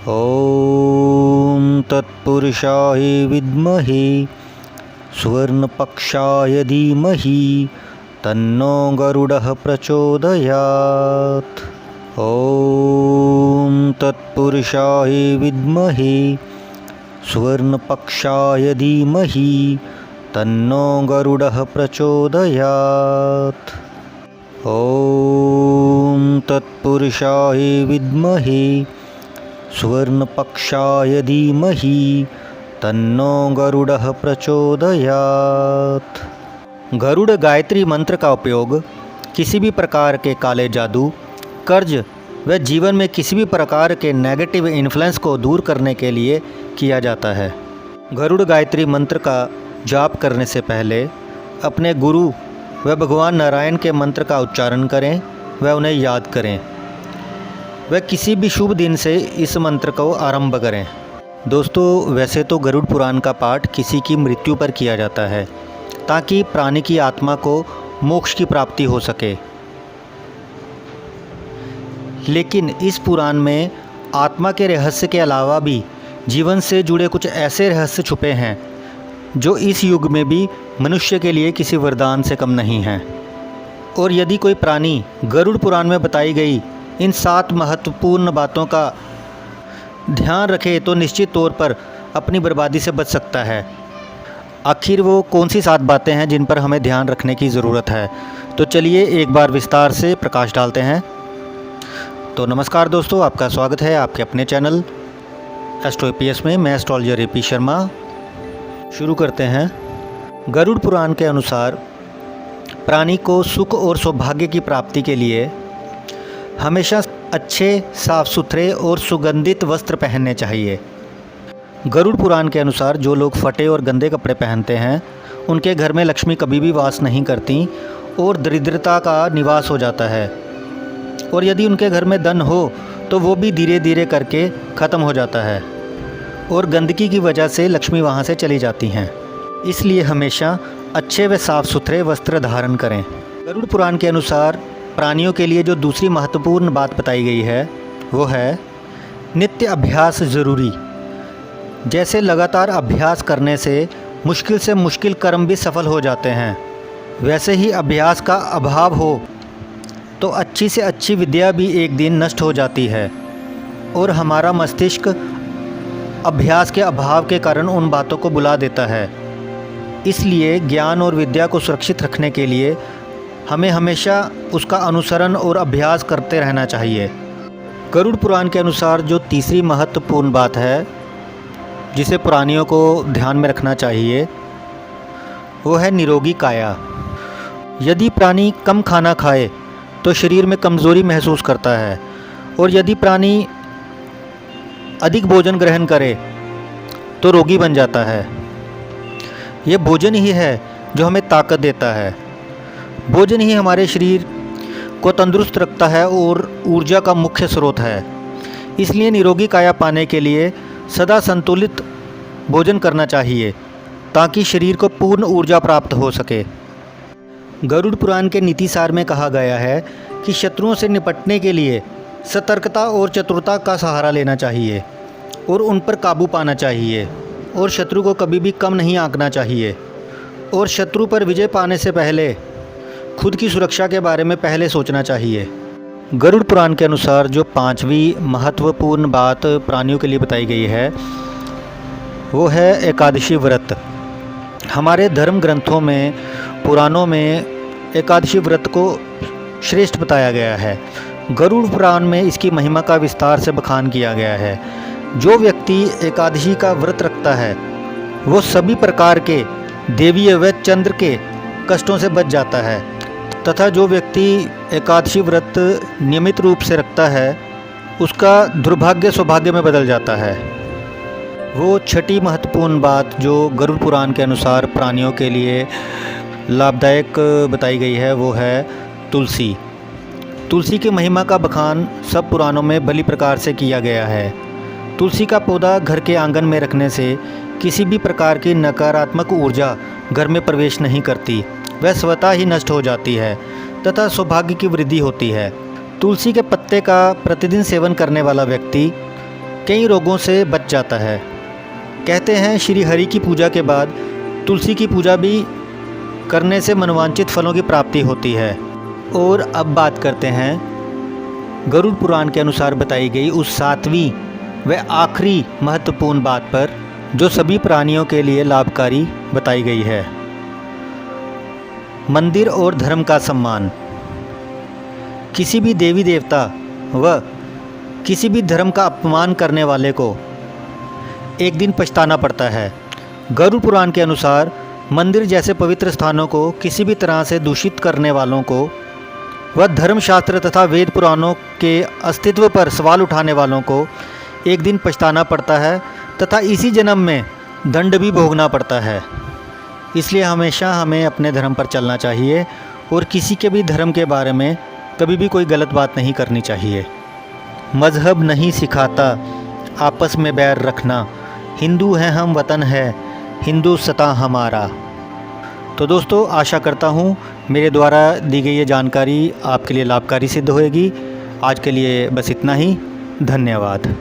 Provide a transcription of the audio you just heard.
ॐ तत्पुरुषाय विद्महे सुवर्णपक्षाय धीमहि तन्नो गरुडः प्रचोदयात्। ॐ तत्पुरुषाय विद्महे सुवर्णपक्षाय धीमहि तन्नो गरुडः प्रचोदयात्। ॐ तत्पुरुषाय विद्महे सुवर्णपक्षाय धीमहि तन्नो गरुडः प्रचोदयात्। गरुड़ गायत्री मंत्र का उपयोग किसी भी प्रकार के काले जादू, कर्ज व जीवन में किसी भी प्रकार के नेगेटिव इन्फ्लुएंस को दूर करने के लिए किया जाता है। गरुड़ गायत्री मंत्र का जाप करने से पहले अपने गुरु व भगवान नारायण के मंत्र का उच्चारण करें व उन्हें याद करें। वह किसी भी शुभ दिन से इस मंत्र को आरंभ करें। दोस्तों, वैसे तो गरुड़ पुराण का पाठ किसी की मृत्यु पर किया जाता है ताकि प्राणी की आत्मा को मोक्ष की प्राप्ति हो सके, लेकिन इस पुराण में आत्मा के रहस्य के अलावा भी जीवन से जुड़े कुछ ऐसे रहस्य छुपे हैं जो इस युग में भी मनुष्य के लिए किसी वरदान से कम नहीं हैं। और यदि कोई प्राणी गरुड़ पुराण में बताई गई इन 7 महत्वपूर्ण बातों का ध्यान रखे तो निश्चित तौर पर अपनी बर्बादी से बच सकता है। आखिर वो कौन सी 7 बातें हैं जिन पर हमें ध्यान रखने की ज़रूरत है? तो चलिए एक बार विस्तार से प्रकाश डालते हैं। तो नमस्कार दोस्तों, आपका स्वागत है आपके अपने चैनल एस्ट्रो एपीएस में। मैं एस्ट्रोलॉजर एपी शर्मा। शुरू करते हैं। गरुड़ पुराण के अनुसार प्राणी को सुख और सौभाग्य की प्राप्ति के लिए हमेशा अच्छे, साफ सुथरे और सुगंधित वस्त्र पहनने चाहिए। गरुड़ पुराण के अनुसार जो लोग फटे और गंदे कपड़े पहनते हैं उनके घर में लक्ष्मी कभी भी वास नहीं करती और दरिद्रता का निवास हो जाता है। और यदि उनके घर में धन हो तो वो भी धीरे धीरे करके ख़त्म हो जाता है और गंदगी की वजह से लक्ष्मी वहाँ से चली जाती हैं। इसलिए हमेशा अच्छे व साफ सुथरे वस्त्र धारण करें। गरुड़ पुराण के अनुसार प्राणियों के लिए जो दूसरी महत्वपूर्ण बात बताई गई है वो है नित्य अभ्यास ज़रूरी। जैसे लगातार अभ्यास करने से मुश्किल कर्म भी सफल हो जाते हैं, वैसे ही अभ्यास का अभाव हो तो अच्छी से अच्छी विद्या भी एक दिन नष्ट हो जाती है। और हमारा मस्तिष्क अभ्यास के अभाव के कारण उन बातों को बुला देता है। इसलिए ज्ञान और विद्या को सुरक्षित रखने के लिए हमें हमेशा उसका अनुसरण और अभ्यास करते रहना चाहिए। गरुड़ पुराण के अनुसार जो तीसरी महत्वपूर्ण बात है जिसे प्राणियों को ध्यान में रखना चाहिए वो है निरोगी काया। यदि प्राणी कम खाना खाए तो शरीर में कमज़ोरी महसूस करता है, और यदि प्राणी अधिक भोजन ग्रहण करे तो रोगी बन जाता है। ये भोजन ही है जो हमें ताकत देता है। भोजन ही हमारे शरीर को तंदुरुस्त रखता है और ऊर्जा का मुख्य स्रोत है। इसलिए निरोगी काया पाने के लिए सदा संतुलित भोजन करना चाहिए ताकि शरीर को पूर्ण ऊर्जा प्राप्त हो सके। गरुड़ पुराण के नीतिसार में कहा गया है कि शत्रुओं से निपटने के लिए सतर्कता और चतुरता का सहारा लेना चाहिए और उन पर काबू पाना चाहिए, और शत्रु को कभी भी कम नहीं आंकना चाहिए। और शत्रु पर विजय पाने से पहले खुद की सुरक्षा के बारे में पहले सोचना चाहिए। गरुड़ पुराण के अनुसार जो 5वीं महत्वपूर्ण बात प्राणियों के लिए बताई गई है वो है एकादशी व्रत। हमारे धर्म ग्रंथों में, पुराणों में एकादशी व्रत को श्रेष्ठ बताया गया है। गरुड़ पुराण में इसकी महिमा का विस्तार से बखान किया गया है। जो व्यक्ति एकादशी का व्रत रखता है वो सभी प्रकार के देवीय व चंद्र के कष्टों से बच जाता है, तथा जो व्यक्ति एकादशी व्रत नियमित रूप से रखता है उसका दुर्भाग्य सौभाग्य में बदल जाता है। वो छठी महत्वपूर्ण बात जो गरुड़ पुराण के अनुसार प्राणियों के लिए लाभदायक बताई गई है वो है तुलसी। तुलसी की महिमा का बखान सब पुराणों में भली प्रकार से किया गया है। तुलसी का पौधा घर के आंगन में रखने से किसी भी प्रकार की नकारात्मक ऊर्जा घर में प्रवेश नहीं करती, वह स्वतः ही नष्ट हो जाती है तथा सौभाग्य की वृद्धि होती है। तुलसी के पत्ते का प्रतिदिन सेवन करने वाला व्यक्ति कई रोगों से बच जाता है। कहते हैं श्री हरि की पूजा के बाद तुलसी की पूजा भी करने से मनोवांछित फलों की प्राप्ति होती है। और अब बात करते हैं गरुड़ पुराण के अनुसार बताई गई उस 7वीं व आखिरी महत्वपूर्ण बात पर, जो सभी प्राणियों के लिए लाभकारी बताई गई है। मंदिर और धर्म का सम्मान। किसी भी देवी देवता व किसी भी धर्म का अपमान करने वाले को एक दिन पछताना पड़ता है। गरुड़ पुराण के अनुसार मंदिर जैसे पवित्र स्थानों को किसी भी तरह से दूषित करने वालों को व धर्मशास्त्र तथा वेद पुराणों के अस्तित्व पर सवाल उठाने वालों को एक दिन पछताना पड़ता है तथा इसी जन्म में दंड भी भोगना पड़ता है। इसलिए हमेशा हमें अपने धर्म पर चलना चाहिए और किसी के भी धर्म के बारे में कभी भी कोई गलत बात नहीं करनी चाहिए। मज़हब नहीं सिखाता आपस में बैर रखना, हिंदू हैं हम, वतन है हिंदुस्तान हमारा। तो दोस्तों, आशा करता हूँ मेरे द्वारा दी गई ये जानकारी आपके लिए लाभकारी सिद्ध होएगी। आज के लिए बस इतना ही। धन्यवाद।